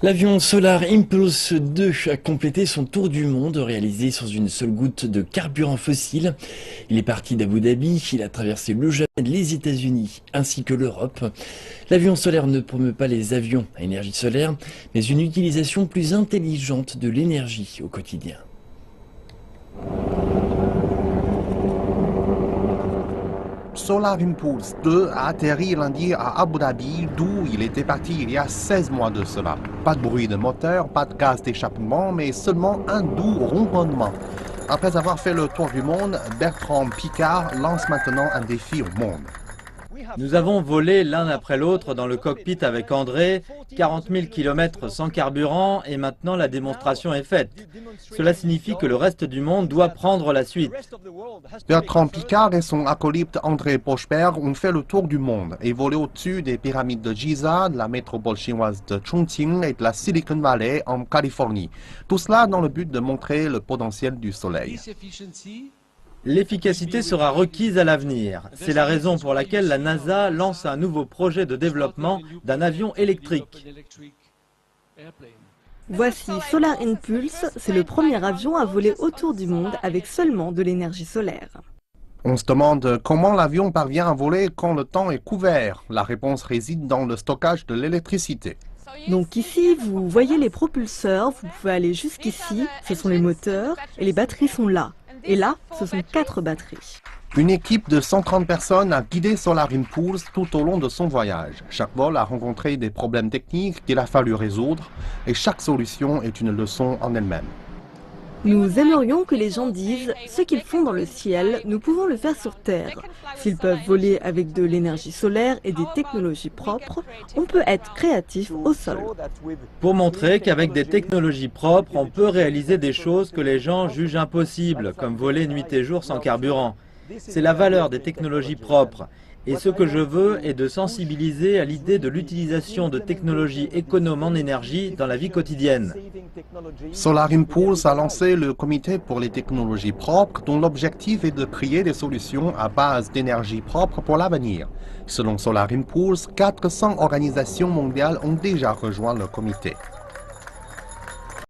L'avion Solar Impulse 2 a complété son tour du monde réalisé sans une seule goutte de carburant fossile. Il est parti d'Abu Dhabi, il a traversé le Japon, les États-Unis ainsi que l'Europe. L'avion solaire ne promeut pas les avions à énergie solaire, mais une utilisation plus intelligente de l'énergie au quotidien. Solar Impulse 2 a atterri lundi à Abu Dhabi, d'où il était parti il y a 16 mois de cela. Pas de bruit de moteur, pas de gaz d'échappement, mais seulement un doux ronronnement. Après avoir fait le tour du monde, Bertrand Piccard lance maintenant un défi au monde. Nous avons volé l'un après l'autre dans le cockpit avec André, 40 000 km sans carburant et maintenant la démonstration est faite. Cela signifie que le reste du monde doit prendre la suite. Bertrand Piccard et son acolyte André Pochberg ont fait le tour du monde et volé au-dessus des pyramides de Giza, de la métropole chinoise de Chongqing et de la Silicon Valley en Californie. Tout cela dans le but de montrer le potentiel du soleil. L'efficacité sera requise à l'avenir. C'est la raison pour laquelle la NASA lance un nouveau projet de développement d'un avion électrique. Voici Solar Impulse, c'est le premier avion à voler autour du monde avec seulement de l'énergie solaire. On se demande comment l'avion parvient à voler quand le temps est couvert. La réponse réside dans le stockage de l'électricité. Donc ici, vous voyez les propulseurs, vous pouvez aller jusqu'ici, ce sont les moteurs, et les batteries sont là. Et là, ce sont 4 batteries. Une équipe de 130 personnes a guidé Solar Impulse tout au long de son voyage. Chaque vol a rencontré des problèmes techniques qu'il a fallu résoudre et chaque solution est une leçon en elle-même. Nous aimerions que les gens disent ce qu'ils font dans le ciel, nous pouvons le faire sur Terre. S'ils peuvent voler avec de l'énergie solaire et des technologies propres, on peut être créatif au sol. Pour montrer qu'avec des technologies propres, on peut réaliser des choses que les gens jugent impossibles, comme voler nuit et jour sans carburant. C'est la valeur des technologies propres. Et ce que je veux est de sensibiliser à l'idée de l'utilisation de technologies économes en énergie dans la vie quotidienne. Solar Impulse a lancé le comité pour les technologies propres dont l'objectif est de créer des solutions à base d'énergie propre pour l'avenir. Selon Solar Impulse, 400 organisations mondiales ont déjà rejoint le comité.